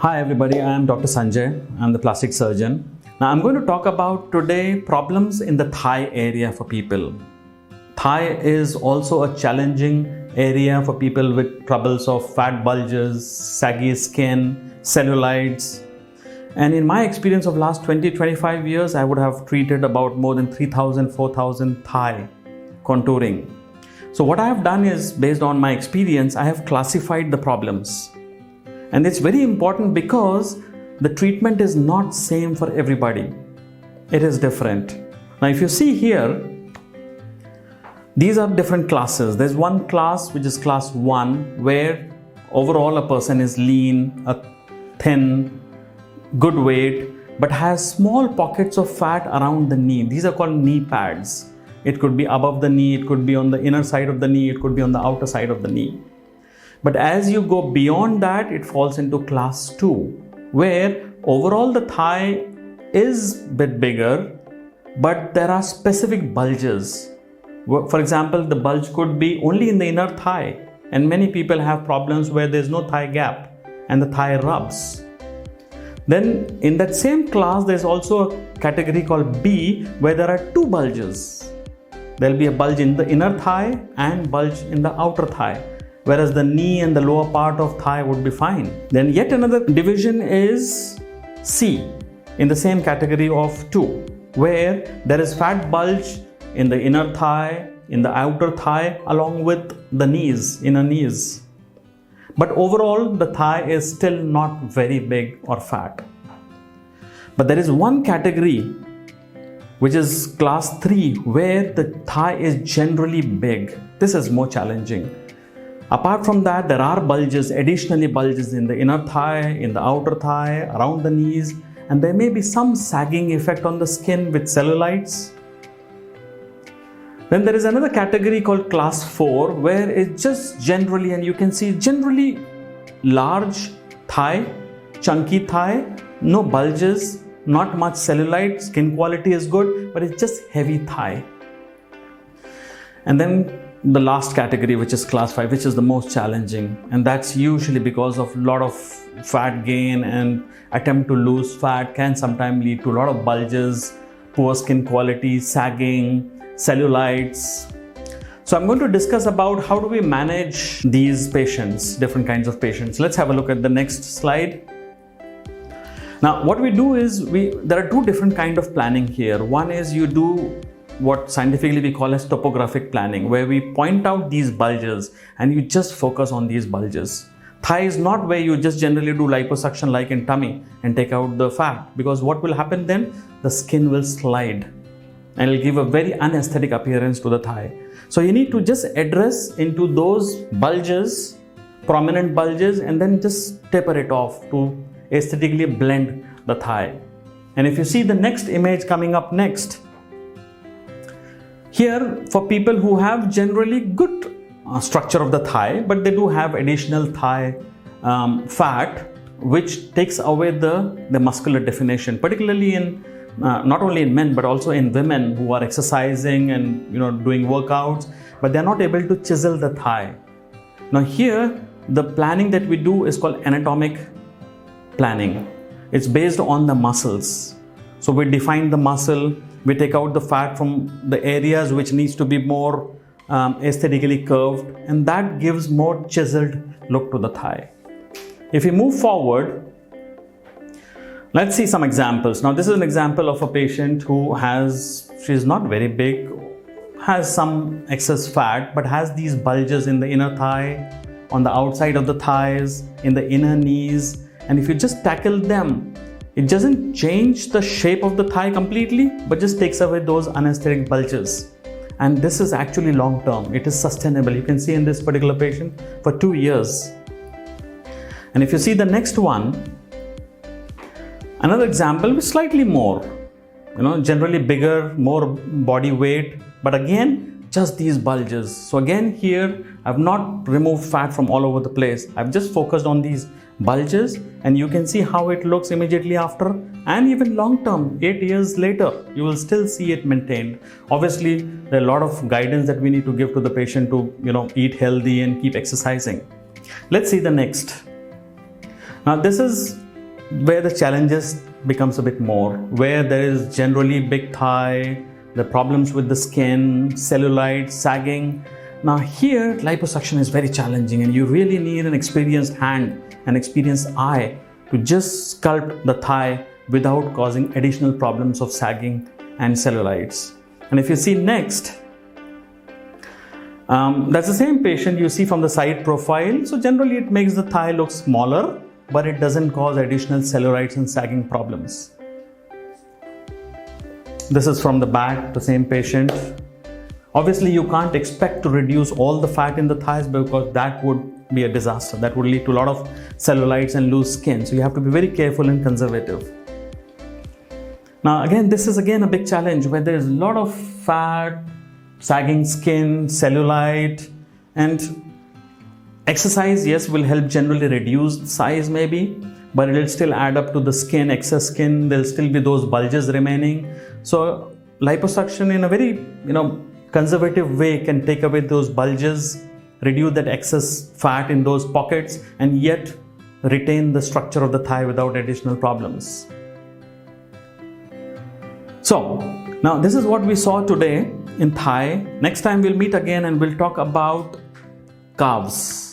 Hi everybody, I am Dr. Sanjay. I'm the plastic surgeon. Now I'm going to talk about today problems in the thigh area for people. Thigh is also a challenging area for people with troubles of fat bulges, saggy skin, cellulites. And in my experience of last 20-25 years, I would have treated about more than 3,000, 4,000 thigh contouring. So what I have done is, based on my experience, I have classified the problems. And it's very important because the treatment is not same for everybody. It is different. Now if you see here, these are different classes. There's one class which is class 1, where overall a person is lean, thin, good weight, but has small pockets of fat around the knee. These are called knee pads. It could be above the knee, it could be on the inner side of the knee, it could be on the outer side of the knee. But as you go beyond that, it falls into class 2, where overall the thigh is a bit bigger, but there are specific bulges. For example, the bulge could be only in the inner thigh, and many people have problems where there's no thigh gap and the thigh rubs. Then in that same class, there's also a category called B, where there are 2 bulges. There'll be a bulge in the inner thigh and bulge in the outer thigh, whereas the knee and the lower part of thigh would be fine. Then yet another division is C, in the same category of 2, where there is fat bulge in the inner thigh, in the outer thigh, along with the knees, inner knees. But overall, the thigh is still not very big or fat. But there is one category, which is class 3, where the thigh is generally big. This is more challenging. Apart from that, there are bulges, additionally bulges in the inner thigh, in the outer thigh, around the knees, and there may be some sagging effect on the skin with cellulites. Then there is another category called class 4, where it's just generally, and you can see generally large thigh, chunky thigh, no bulges, not much cellulite, skin quality is good, but it's just heavy thigh. And then the last category, which is class 5, which is the most challenging, and that's usually because of a lot of fat gain and attempt to lose fat can sometimes lead to a lot of bulges, poor skin quality, sagging, cellulites. So I'm going to discuss about how do we manage these patients, different kinds of patients. Let's have a look at the next slide. Now what we do is, there are 2 different kinds of planning here. One is you do what scientifically we call as topographic planning, where we point out these bulges and you just focus on these bulges. Thigh is not where you just generally do liposuction like in tummy and take out the fat, because what will happen then? The skin will slide and it will give a very unaesthetic appearance to the thigh. So you need to just address into those bulges, prominent bulges, and then just taper it off to aesthetically blend the thigh. And if you see the next image coming up next, here for people who have generally good structure of the thigh, but they do have additional thigh fat, which takes away the muscular definition, particularly in not only in men but also in women who are exercising and doing workouts, but they're not able to chisel the thigh. Now here the planning that we do is called anatomic planning. It's based on the muscles. So we define the muscle, we take out the fat from the areas which needs to be more aesthetically curved, and that gives more chiseled look to the thigh. If we move forward, let's see some examples. Now this is an example of a patient who she's not very big, has some excess fat, but has these bulges in the inner thigh, on the outside of the thighs, in the inner knees. And if you just tackle them, it doesn't change the shape of the thigh completely, but just takes away those unaesthetic bulges. And this is actually long term. It is sustainable. You can see in this particular patient for 2 years. And if you see the next one, another example with slightly more, generally bigger, more body weight, but again, just these bulges. So again here, I've not removed fat from all over the place. I've just focused on these bulges, and you can see how it looks immediately after, and even long term, 8 years later, you will still see it maintained. Obviously, there are a lot of guidance that we need to give to the patient to, eat healthy and keep exercising. Let's see the next. Now this is where the challenges becomes a bit more, where there is generally big thigh, the problems with the skin, cellulite, sagging. Now here, liposuction is very challenging and you really need an experienced hand, an experienced eye to just sculpt the thigh without causing additional problems of sagging and cellulites. And if you see next, that's the same patient you see from the side profile. So generally it makes the thigh look smaller, but it doesn't cause additional cellulites and sagging problems. This is from the back, the same patient. Obviously, you can't expect to reduce all the fat in the thighs because that would be a disaster. That would lead to a lot of cellulites and loose skin. So you have to be very careful and conservative. Now again, this is again a big challenge where there is a lot of fat, sagging skin, cellulite, and exercise, yes, will help generally reduce size maybe, but it will still add up to the skin, excess skin. There will still be those bulges remaining. So liposuction in a very, conservative way can take away those bulges, reduce that excess fat in those pockets, and yet retain the structure of the thigh without additional problems. So now this is what we saw today in thigh. Next time we'll meet again and we'll talk about calves.